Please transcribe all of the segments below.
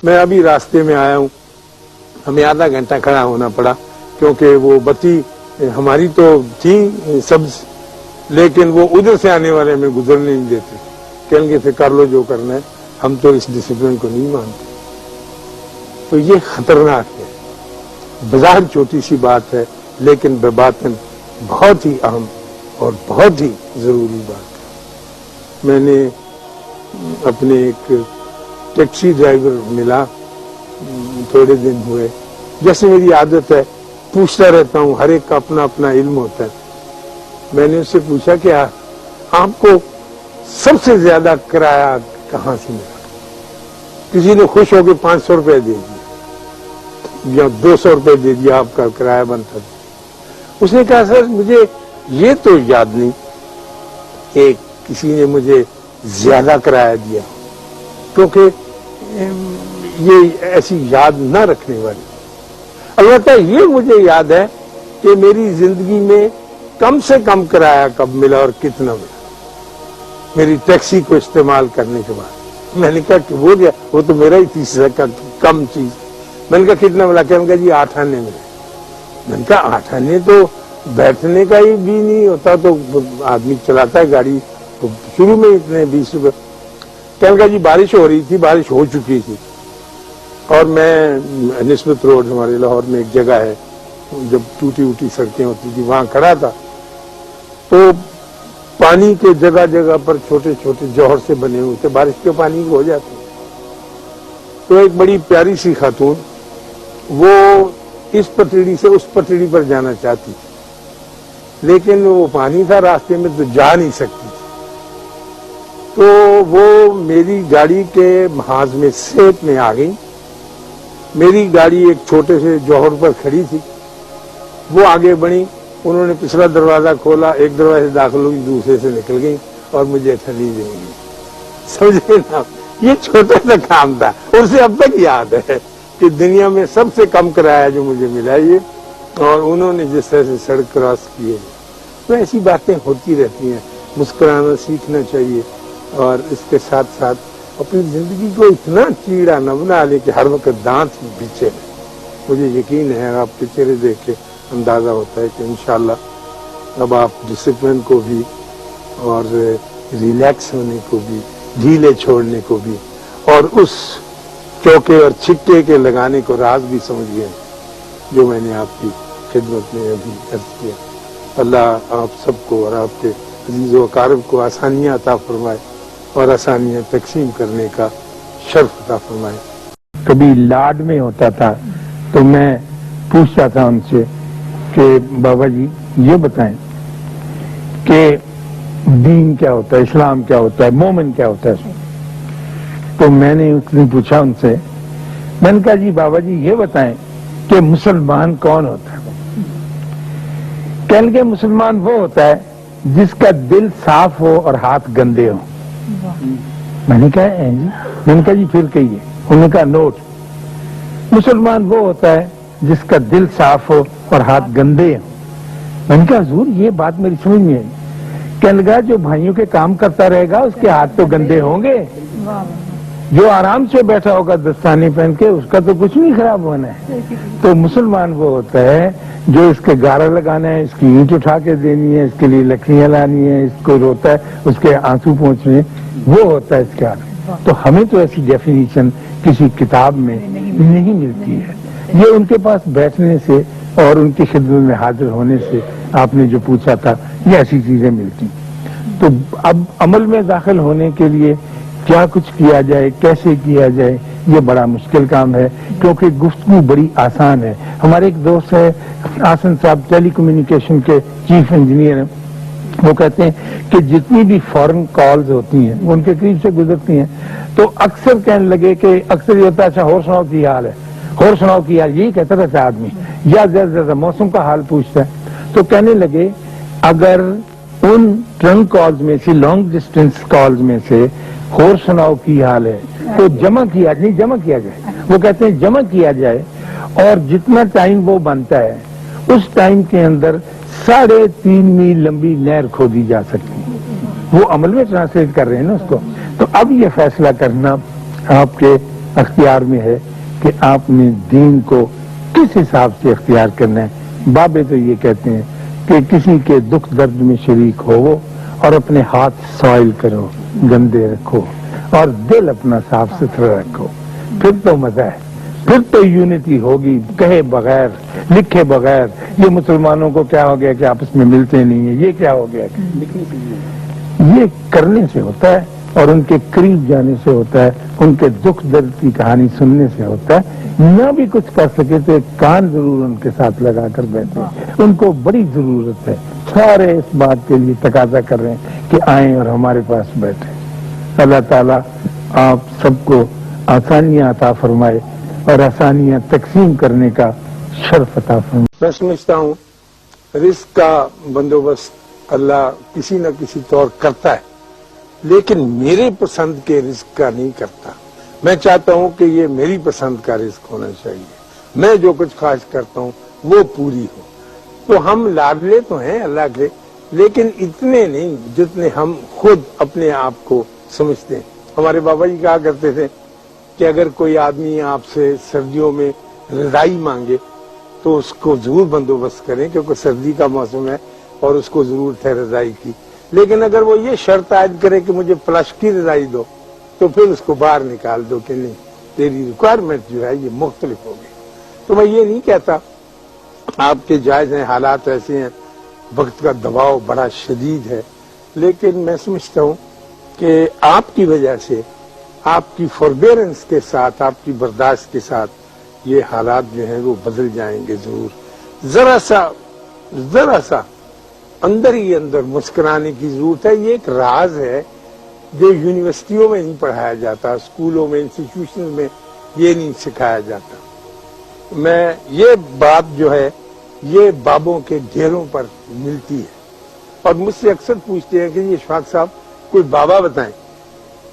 میں ابھی راستے میں آیا ہوں، ہمیں آدھا گھنٹہ کھڑا ہونا پڑا کیونکہ وہ بتی ہماری تو تھی سبز، لیکن وہ ادھر سے آنے والے ہمیں گزرنے نہیں دیتے، کہیں گے پھر کر لو جو کرنا ہے، ہم تو اس ڈسپلن کو نہیں مانتے۔ تو یہ خطرناک ہے، بظاہر چھوٹی سی بات ہے لیکن بباطن بہت ہی اہم اور بہت ہی ضروری بات ہے۔ میں نے اپنے ایک ٹیکسی ڈرائیور ملا، تھوڑے دن ہوئے، جیسے میری عادت ہے پوچھتا رہتا ہوں، ہر ایک کا اپنا اپنا علم ہوتا ہے۔ میں نے اس سے پوچھا کہ آپ کو سب سے زیادہ کرایہ کہاں سے ملا؟ کسی نے خوش ہو کے 500 روپے دے دیا یا 200 روپے دے دیا، آپ کا کرایہ بنتا تھا۔ اس نے کہا سر مجھے یہ تو یاد نہیں کہ کسی نے مجھے زیادہ کرایہ دیا، کیونکہ یہ ایسی یاد نہ رکھنے والی۔ البتہ یہ مجھے یاد ہے کہ میری زندگی میں کم سے کم کرایہ کب ملا اور کتنا ملا میری ٹیکسی کو استعمال کرنے کے بعد۔ میں نے کہا کہ وہ تو میرا ہی تیسرا کم چیز۔ میں نے کہا کتنا ملا؟ کہ جی 8 آنے ملے۔ میں نے کہا 8 آنے تو بیٹھنے کا ہی بھی نہیں ہوتا، تو آدمی چلاتا ہے گاڑی، تو شروع میں اتنے 20 روپے۔ کہنے کا جی بارش ہو رہی تھی، بارش ہو چکی تھی، اور میں نسبت روڈ ہمارے لاہور میں ایک جگہ ہے جب ٹوٹی اوٹی سڑکیں ہوتی تھی وہاں کھڑا تھا، تو پانی کے جگہ جگہ پر چھوٹے چھوٹے جوہر سے بنے ہوئے تھے، بارش کے پانی ہو جاتے۔ تو ایک بڑی پیاری سی خاتون وہ اس پٹڑی سے اس پٹڑی پر جانا چاہتی تھی، لیکن وہ پانی تھا راستے میں تو جا نہیں سکتی تھی، تو وہ میری گاڑی کے محاذ میں سیٹ میں آ گئی۔ میری گاڑی ایک چھوٹے سے جوہر پر کھڑی تھی، وہ آگے بڑھی، انہوں نے پچھلا دروازہ کھولا، ایک دروازے سے داخل ہوئی، دوسرے سے نکل گئی اور مجھے ٹھلی دے گئی۔ سمجھے نا، یہ چھوٹا سا کام تھا، اسے اب تک یاد ہے کہ دنیا میں سب سے کم کرایہ جو مجھے ملا یہ، اور انہوں نے جس طرح سے سڑک کراس کی ہے۔ تو ایسی باتیں ہوتی رہتی ہیں، مسکرانا سیکھنا چاہیے، اور اس کے ساتھ ساتھ اپنی زندگی کو اتنا چیڑا نہ بنا لے کہ ہر وقت دانت پیچھے ہے۔ مجھے یقین ہے آپ کے چہرے دیکھ کے اندازہ ہوتا ہے کہ انشاءاللہ اب آپ ڈسپلن کو بھی اور ریلیکس ہونے کو بھی، ڈھیلے چھوڑنے کو بھی، اور اس چوکے اور چھکے کے لگانے کو راز بھی سمجھ گئے جو میں نے آپ کی خدمت میں ابھی عرض کیا۔ اللہ آپ سب کو اور آپ کے عزیز و اقارب کو آسانیاں عطا فرمائے اور آسانیاں تقسیم کرنے کا شرف عطا فرمائے۔ کبھی لاڈ میں ہوتا تھا تو میں پوچھتا تھا ان سے کہ بابا جی یہ بتائیں کہ دین کیا ہوتا ہے، اسلام کیا ہوتا ہے، مومن کیا ہوتا ہے؟ تو میں نے اس دن پوچھا ان سے، میں نے کہا جی بابا جی یہ بتائیں کہ مسلمان کون ہوتا ہے؟ کہنے لگے مسلمان وہ ہوتا ہے جس کا دل صاف ہو اور ہاتھ گندے ہو۔ میں نے کہا جی پھر کہیے۔ انہوں نے کہا نوٹ، مسلمان وہ ہوتا ہے جس کا دل صاف ہو اور ہاتھ گندے ہوں۔ میں نے کہا حضور یہ بات میری سمجھ میں آئی۔ کہنے لگا جو بھائیوں کے کام کرتا رہے گا اس کے ہاتھ تو گندے ہوں گے، جو آرام سے بیٹھا ہوگا دستانے پہن کے اس کا تو کچھ نہیں خراب ہونا ہے۔ تو مسلمان وہ ہوتا ہے جو اس کے گارا لگانا ہے، اس کی اینٹ اٹھا کے دینی ہے، اس کے لیے لکڑیاں لانی ہے، اس کو روتا ہے، اس کے آنسو پہنچنے، وہ ہوتا ہے اس کے ہاتھ۔ تو ہمیں تو ایسی ڈیفینیشن کسی کتاب میں نہیں ملتی ہے، یہ ان کے پاس بیٹھنے سے اور ان کی خدمت میں حاضر ہونے سے آپ نے جو پوچھا تھا یہ ایسی چیزیں ملتی۔ تو اب عمل میں داخل ہونے کے لیے کیا کچھ کیا جائے، کیسے کیا جائے، یہ بڑا مشکل کام ہے، کیونکہ گفتگو بڑی آسان ہے۔ ہمارے ایک دوست ہے آسن صاحب، ٹیلی کمیونیکیشن کے چیف انجینئر ہیں، وہ کہتے ہیں کہ جتنی بھی فورن کالز ہوتی ہیں وہ ان کے قریب سے گزرتی ہیں تو اکثر کہنے لگے کہ اکثر یہ ہوتا ہے اچھا اور سناؤ کی حال ہے، اور سناؤ کی حال، یہی کہتا رہتا آدمی، یا زیادہ زیادہ موسم کا حال پوچھتا ہے۔ تو کہنے لگے اگر ان ٹرنک کالز میں سے، لانگ ڈسٹینس کالز میں سے اور سناؤ کی حال ہے تو جمع کیا جائے، وہ کہتے ہیں جمع کیا جائے، اور جتنا ٹائم وہ بنتا ہے اس ٹائم کے اندر 3.5 میل لمبی نہر کھودی جا سکتی ہے۔ وہ عمل میں ٹرانسلیٹ کر رہے ہیں نا اس کو۔ تو اب یہ فیصلہ کرنا آپ کے اختیار میں ہے کہ آپ نے دین کو کس حساب سے اختیار کرنا ہے۔ بابے تو یہ کہتے ہیں کہ کسی کے دکھ درد میں شریک ہو اور اپنے ہاتھ سوائل کرو، گندے رکھو، اور دل اپنا صاف ستھرا رکھو، پھر تو مزہ ہے، پھر تو یونٹی ہوگی، کہے بغیر لکھے بغیر۔ یہ مسلمانوں کو کیا ہو گیا کہ آپس میں ملتے نہیں ہیں، یہ کیا ہو گیا؟ یہ کرنے سے ہوتا ہے اور ان کے قریب جانے سے ہوتا ہے، ان کے دکھ درد کی کہانی سننے سے ہوتا ہے۔ نہ بھی کچھ کر سکے تو ایک کان ضرور ان کے ساتھ لگا کر بیٹھے، ان کو بڑی ضرورت ہے، سارے اس بات کے لیے تقاضا کر رہے ہیں کہ آئیں اور ہمارے پاس بیٹھیں۔ اللہ تعالیٰ آپ سب کو آسانیاں عطا فرمائے اور آسانیاں تقسیم کرنے کا شرف عطا فرمائے۔ میں سمجھتا ہوں رزق کا بندوبست اللہ کسی نہ کسی طور کرتا ہے، لیکن میرے پسند کے رزق کا نہیں کرتا۔ میں چاہتا ہوں کہ یہ میری پسند کا رزق ہونا چاہیے، میں جو کچھ خواہش کرتا ہوں وہ پوری ہو۔ تو ہم لاڈلے تو ہیں اللہ کے، لیکن اتنے نہیں جتنے ہم خود اپنے آپ کو سمجھتے ہیں۔ ہمارے بابا جی کہا کرتے تھے کہ اگر کوئی آدمی آپ سے سردیوں میں رضائی مانگے تو اس کو ضرور بندوبست کریں، کیونکہ سردی کا موسم ہے اور اس کو ضرورت ہے رضائی کی، لیکن اگر وہ یہ شرط عائد کرے کہ مجھے پلش کی رضائی دو تو پھر اس کو باہر نکال دو کہ نہیں، تیری ریکوائرمنٹ جو ہے یہ مختلف ہوگی۔ تو میں یہ نہیں کہتا، آپ کے جائز ہیں، حالات ایسے ہیں، وقت کا دباؤ بڑا شدید ہے، لیکن میں سمجھتا ہوں کہ آپ کی وجہ سے، آپ کی فوربیرنس کے ساتھ، آپ کی برداشت کے ساتھ یہ حالات جو ہیں وہ بدل جائیں گے ضرور۔ ذرا سا اندر ہی اندر مسکرانے کی ضرورت ہے۔ یہ ایک راز ہے جو یونیورسٹیوں میں نہیں پڑھایا جاتا، اسکولوں میں، انسٹیٹیوشن میں یہ نہیں سکھایا جاتا۔ میں یہ بات جو ہے یہ بابوں کے ڈھیروں پر ملتی ہے، اور مجھ سے اکثر پوچھتے ہیں کہ یہ اشفاق صاحب کوئی بابا بتائیں۔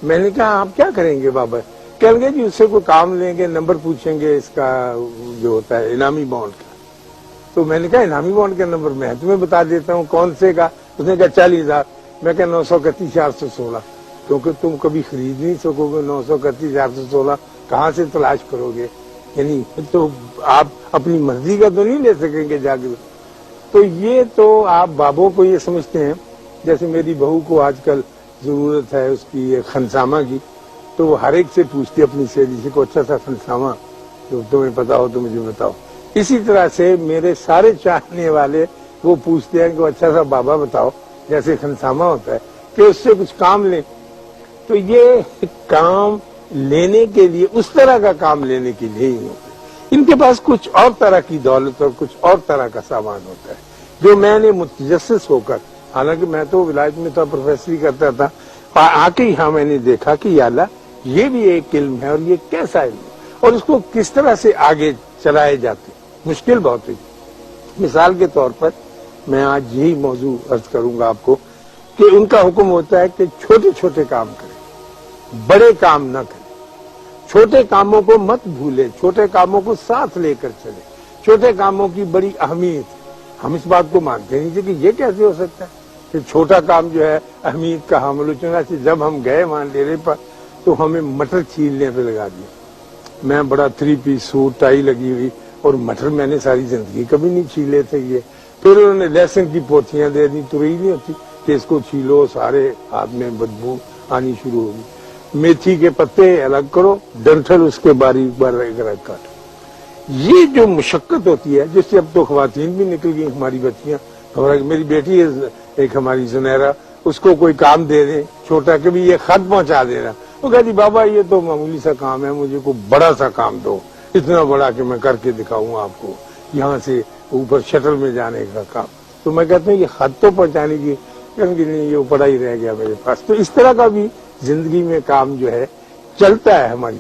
میں نے کہا آپ کیا کریں گے بابا؟ کہیں گے جی اس سے کوئی کام لیں گے، نمبر پوچھیں گے اس کا جو ہوتا ہے انعامی بانڈ کا۔ تو میں نے کہا انعامی بانڈ کا نمبر میں تمہیں بتا دیتا ہوں، کون سے کا؟ اس نے کہا 40,000۔ میں کہا 931,416، کیونکہ تم کبھی خرید نہیں سکو گے 931,416 کہاں سے تلاش کرو گے؟ یعنی تو آپ اپنی مرضی کا تو نہیں لے سکیں گے جا کے۔ تو یہ تو آپ بابوں کو یہ سمجھتے ہیں، جیسے میری بہو کو آج کل ضرورت ہے اس کی خنسامہ کی، تو وہ ہر ایک سے پوچھتی اپنی سہیلی سے کو اچھا سا خنسامہ جو تمہیں پتا ہو تو مجھے بتاؤ۔ اسی طرح سے میرے سارے چاہنے والے وہ پوچھتے ہیں کہ وہ اچھا سا بابا بتاؤ، جیسے خنسامہ ہوتا ہے، کہ اس سے کچھ کام لیں۔ تو یہ کام لینے کے لیے، اس طرح کا کام لینے کے لیے ہی ہوتا ہے۔ ان کے پاس کچھ اور طرح کی دولت اور کچھ اور طرح کا سامان ہوتا ہے، جو میں نے متجسس ہو کر، حالانکہ میں تو ولایت میں تھا، پروفیسری کرتا تھا، آ کے یہاں میں نے دیکھا کہ یا اللہ یہ بھی ایک علم ہے، اور یہ کیسا علم ہے، اور اس کو کس طرح سے آگے چلائے جاتے، مشکل بہت ہوئی۔ مثال کے طور پر میں آج یہی موضوع عرض کروں گا آپ کو کہ ان کا حکم ہوتا ہے کہ چھوٹے چھوٹے کام کریں، بڑے کام نہ کریں، چھوٹے کاموں کو مت بھولیں، چھوٹے کاموں کو ساتھ لے کر چلیں، چھوٹے کاموں کی بڑی اہمیت۔ ہم اس بات کو مانتے نہیں تھے کہ یہ کیسے ہو سکتا ہے کہ چھوٹا کام جو ہے اہمیت کا حامل ہو۔ چنانچہ جب ہم گئے وہاں ڈیرے پر تو ہمیں مٹر چھیلنے پہ لگا دیا۔ میں بڑا 3 پیس سوٹ، ٹائی لگی ہوئی، اور مٹر میں نے ساری زندگی کبھی نہیں چھیلے تھے یہ۔ پھر انہوں نے لہسن کی پوتھیاں دے دی، ترئی نہیں ہوتی کہ اس کو چھیلو، سارے ہاتھ میں بدبو آنی شروع ہوگی۔ میتھی کے پتے الگ کرو، ڈنٹل اس کے باریک باریک کاٹو۔ یہ جو مشقت ہوتی ہے، جس سے اب تو خواتین بھی نکل گئی، ہماری بچیاں، میری بیٹی ہے ایک ہماری زنیرہ، اس کو کوئی کام دے دیں چھوٹا، کبھی یہ خط پہنچا دینا، وہ کہتی بابا یہ تو معمولی سا کام ہے، مجھے کوئی بڑا سا کام دو، اتنا بڑا کہ میں کر کے دکھاؤں آپ کو، یہاں سے اوپر شٹل میں جانے کا کام۔ تو میں کہتا ہوں یہ خط تو پہنچانے کی، کہ نہیں یہ بڑا ہی رہ گیا میرے پاس۔ تو اس طرح کا بھی زندگی میں کام جو ہے چلتا ہے ہماری،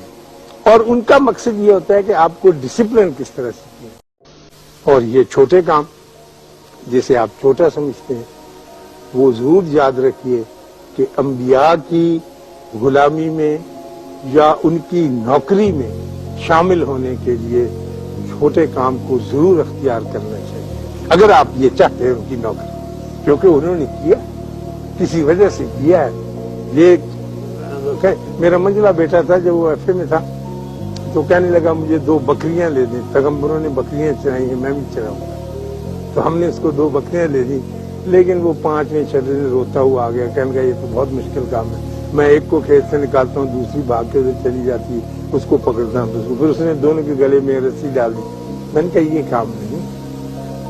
اور ان کا مقصد یہ ہوتا ہے کہ آپ کو ڈسپلن کس طرح سیکھیں۔ اور یہ چھوٹے کام جسے آپ چھوٹا سمجھتے ہیں، وہ ضرور یاد رکھیے کہ انبیاء کی غلامی میں یا ان کی نوکری میں شامل ہونے کے لیے چھوٹے کام کو ضرور اختیار کرنا چاہیے، اگر آپ یہ چاہتے ہیں ان کی نوکری، کیونکہ انہوں نے کیا، کسی وجہ سے کیا ہے۔ یہ میرا منجلا بیٹا تھا، جب وہ ایف اے میں تھا تو کہنے لگا مجھے 2 بکریاں لے دیں، پیغمبروں نے بکریاں چرائی ہیں، میں بھی چراؤں گا۔ تو ہم نے اس کو 2 بکریاں لے دی، لیکن وہ 5ویں چڑھے روتا ہوا آ گیا، کہنے لگا یہ تو بہت مشکل کام ہے، میں ایک کو کھیت سے نکالتا ہوں، دوسری بھاگ کے ادھر چلی جاتی ہے، اس کو پکڑتا ہوں، پھر اس نے دونوں کے گلے میں رسی ڈال دی۔ میں نے کہا یہ کام نہیں،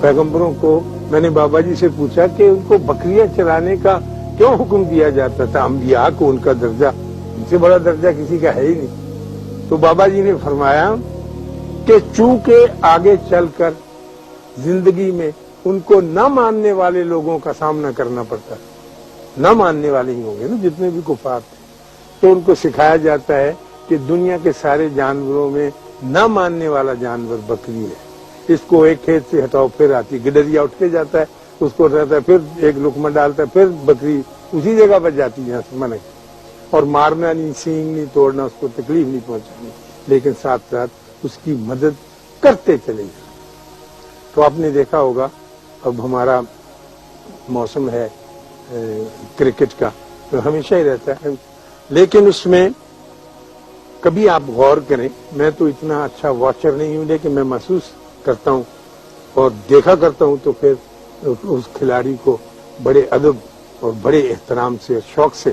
پیغمبروں کو میں نے بابا جی سے پوچھا کہ ان کو بکریاں چرانے کا کیوں حکم دیا جاتا تھا؟ انبیاء کو ان کا درجہ، ان سے بڑا درجہ کسی کا ہے ہی نہیں۔ تو بابا جی نے فرمایا کہ چونکہ آگے چل کر زندگی میں ان کو نہ ماننے والے لوگوں کا سامنا کرنا پڑتا ہے، نہ ماننے والے ہی ہوں گے نا جتنے بھی کفار تھے، تو ان کو سکھایا جاتا ہے کہ دنیا کے سارے جانوروں میں نہ ماننے والا جانور بکری ہے۔ اس کو ایک کھیت سے ہٹاؤ پھر آتی، گڈریا اٹھ کے جاتا ہے، اس کو رہتا ہے، پھر ایک لقمہ ڈالتا ہے، پھر بکری اسی جگہ پر جاتی ہے جہاں سے منع ہے، اور مارنا نہیں، سینگ نہیں توڑنا، اس کو تکلیف نہیں پہنچانی، لیکن ساتھ ساتھ اس کی مدد کرتے چلے جائیں۔ تو آپ نے دیکھا ہوگا اب ہمارا موسم ہے کرکٹ کا، تو ہمیشہ ہی رہتا ہے، لیکن اس میں کبھی آپ غور کریں، میں تو اتنا اچھا واچر نہیں ہوں، لیکن میں محسوس کرتا ہوں اور دیکھا کرتا ہوں، تو پھر اس کھلاڑی کو بڑے ادب اور بڑے احترام سے، شوق سے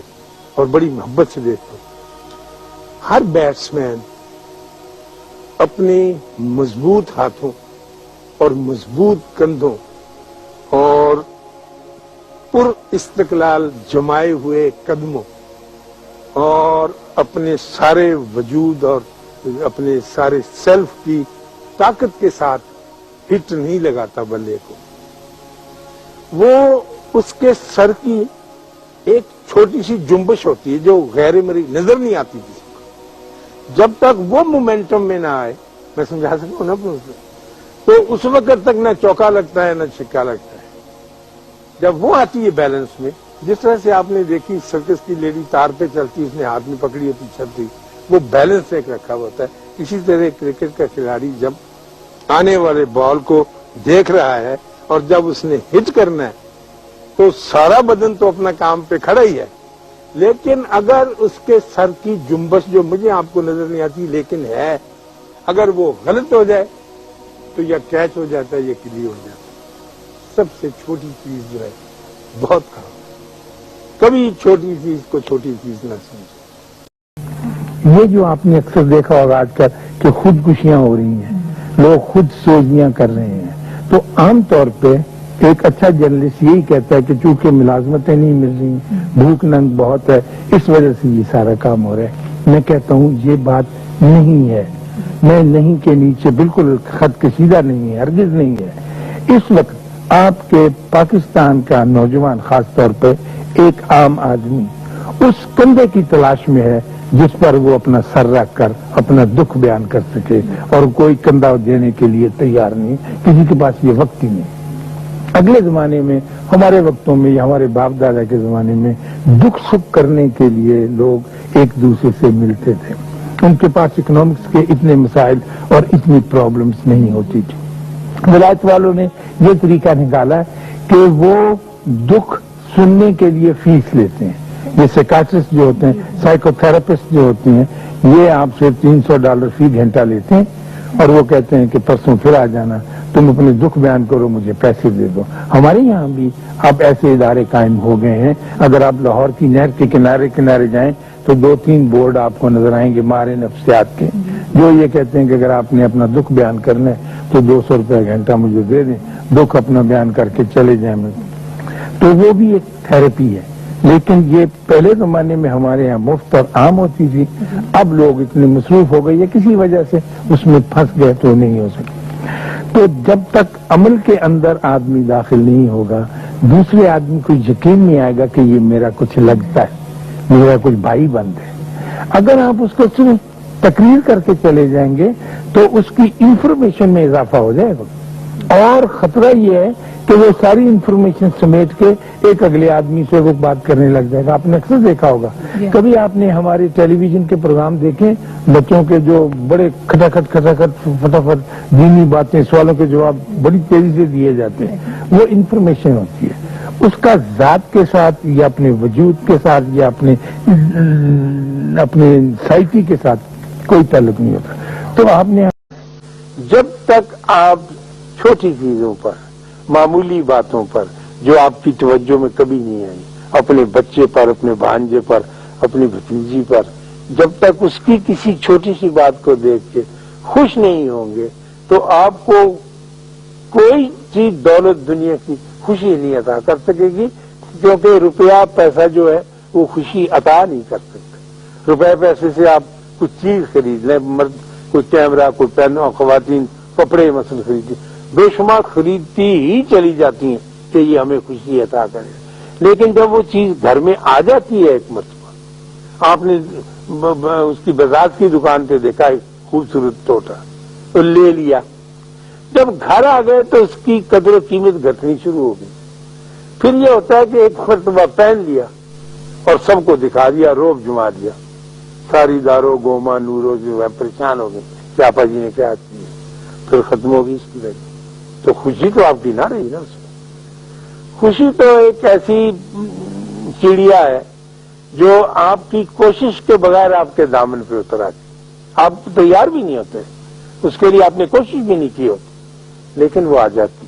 اور بڑی محبت سے دیکھتا ہوں۔ ہر بیٹسمین اپنے مضبوط ہاتھوں اور مضبوط کندھوں اور پر استقلال جمائے ہوئے قدموں اور اپنے سارے وجود اور اپنے سارے سیلف کی طاقت کے ساتھ ہٹ نہیں لگاتا بلے کو، وہ اس کے سر کی ایک چھوٹی سی جنبش ہوتی ہے جو غیر مرئی نظر نہیں آتی کسی کو، جب تک وہ مومنٹم میں نہ آئے، میں سمجھا سکتا ہوں نا، تو اس وقت تک نہ چوکا لگتا ہے نہ چھکا لگتا ہے۔ جب وہ آتی ہے بیلنس میں، جس طرح سے آپ نے دیکھی سرکس کی لیڈی تار پہ چلتی، اس نے ہاتھ میں پکڑی ہوتی چلتی، وہ بیلنس ایک رکھا ہوتا ہے۔ اسی طرح کرکٹ کا کھلاڑی جب آنے والے بال کو دیکھ رہا ہے اور جب اس نے ہٹ کرنا ہے تو سارا بدن تو اپنا کام پہ کھڑا ہی ہے، لیکن اگر اس کے سر کی جنبش جو مجھے آپ کو نظر نہیں آتی لیکن ہے، اگر وہ غلط ہو جائے تو یا کیچ ہو جاتا ہے یا کلی ہو جاتا ہے۔ سب سے چھوٹی چیز جو ہے بہت کام، کبھی چھوٹی چیز کو چھوٹی چیز نہ سمجھے۔ یہ جو آپ نے اکثر دیکھا ہوگا آج کل کہ خودکشیاں ہو رہی ہیں، لوگ خود سوزیاں کر رہے ہیں، تو عام طور پہ ایک اچھا جرنلسٹ یہی کہتا ہے کہ چونکہ ملازمتیں نہیں مل رہی، بھوک ننگ بہت ہے، اس وجہ سے یہ سارا کام ہو رہا ہے۔ میں کہتا ہوں یہ بات نہیں ہے، میں نہیں کے نیچے بالکل خط کشیدہ نہیں ہے، ہرگز نہیں ہے۔ اس وقت آپ کے پاکستان کا نوجوان خاص طور پہ ایک عام آدمی اس کندھے کی تلاش میں ہے جس پر وہ اپنا سر رکھ کر اپنا دکھ بیان کر سکے، اور کوئی کندھا دینے کے لیے تیار نہیں، کسی کے پاس یہ وقت ہی نہیں۔ اگلے زمانے میں، ہمارے وقتوں میں یا ہمارے باپ دادا کے زمانے میں دکھ سکھ کرنے کے لیے لوگ ایک دوسرے سے ملتے تھے، ان کے پاس اکنامکس کے اتنے مسائل اور اتنی پرابلمز نہیں ہوتی تھی۔ ولایت والوں نے یہ طریقہ نکالا کہ وہ دکھ سننے کے لیے فیس لیتے ہیں۔ یہ سائیکاٹرسٹ جو ہوتے ہیں، سائیکو تھراپسٹ جو ہوتے ہیں، یہ آپ سے $300 فی گھنٹہ لیتے ہیں اور وہ کہتے ہیں کہ پرسوں پھر آ جانا، تم اپنے دکھ بیان کرو، مجھے پیسے دے دو۔ ہمارے یہاں بھی اب ایسے ادارے قائم ہو گئے ہیں۔ اگر آپ لاہور کی نہر کے کنارے کنارے جائیں تو 2-3 بورڈ آپ کو نظر آئیں گے ماہر نفسیات کے، جو یہ کہتے ہیں کہ اگر آپ نے اپنا دکھ بیان کرنا ہے تو $200 گھنٹہ مجھے دے دیں، دکھ اپنا بیان کر کے چلے جائیں۔ تو وہ بھی ایک تھراپی ہے، لیکن یہ پہلے زمانے میں ہمارے یہاں مفت اور عام ہوتی تھی۔ اب لوگ اتنے مصروف ہو گئے یا کسی وجہ سے اس میں پھنس گئے تو نہیں ہو سکے۔ تو جب تک عمل کے اندر آدمی داخل نہیں ہوگا، دوسرے آدمی کو یقین نہیں آئے گا کہ یہ میرا کچھ لگتا ہے، میرا کچھ بھائی بند ہے۔ اگر آپ اس کو صرف تقریر کر کے چلے جائیں گے تو اس کی انفارمیشن میں اضافہ ہو جائے گا، اور خطرہ یہ ہے کہ وہ ساری انفارمیشن سمیٹ کے ایک اگلے آدمی سے وہ بات کرنے لگ جائے گا۔ آپ نے اکثر دیکھا ہوگا، کبھی آپ نے ہمارے ٹیلی ویژن کے پروگرام دیکھے، بچوں کے جو بڑے کھٹاکھٹ فٹافٹ دینی باتیں، سوالوں کے جواب بڑی تیزی سے دیے جاتے ہیں، وہ انفارمیشن ہوتی ہے، اس کا ذات کے ساتھ یا اپنے وجود کے ساتھ یا اپنے سائیکی کے ساتھ کوئی تعلق نہیں ہوتا۔ تو آپ نے جب تک آپ چھوٹی چیزوں پر، معمولی باتوں پر جو آپ کی توجہ میں کبھی نہیں آئی، اپنے بچے پر، اپنے بھانجے پر، اپنی بھتیجی پر، جب تک اس کی کسی چھوٹی سی بات کو دیکھ کے خوش نہیں ہوں گے تو آپ کو کوئی چیز دولت دنیا کی خوشی نہیں عطا کر سکے گی، کیونکہ روپیہ پیسہ جو ہے وہ خوشی عطا نہیں کر سکتا۔ روپے پیسے سے آپ کچھ چیز خرید لیں، مرد کوئی کیمرہ، کوئی پین، اور خواتین کپڑے مثلا خریدتی، بے شمار خریدتی ہی چلی جاتی ہیں کہ یہ ہمیں خوشی عطا کرے، لیکن جب وہ چیز گھر میں آ جاتی ہے ایک مرتبہ، آپ نے اس کی بذات کی دکان پہ دیکھا ایک خوبصورت ٹوٹا تو لے لیا، جب گھر آ گئے تو اس کی قدر و قیمت گھٹنی شروع ہو گئی۔ پھر یہ ہوتا ہے کہ ایک مرتبہ پہن لیا اور سب کو دکھا دیا، روب جما دیا، ساری دارو گوما نورو جو ہے پریشان ہو گئے کہ آپا جی نے کیا کیا، پھر ختم ہوگی اس کی وجہ۔ تو خوشی تو آپ کی نہ رہی نا اس میں۔ خوشی تو ایک ایسی چڑیا ہے جو آپ کی کوشش کے بغیر آپ کے دامن پہ اتر آتی، آپ تیار بھی نہیں ہوتے اس کے لیے، آپ نے کوشش بھی نہیں کی ہوتی، لیکن وہ آ جاتی۔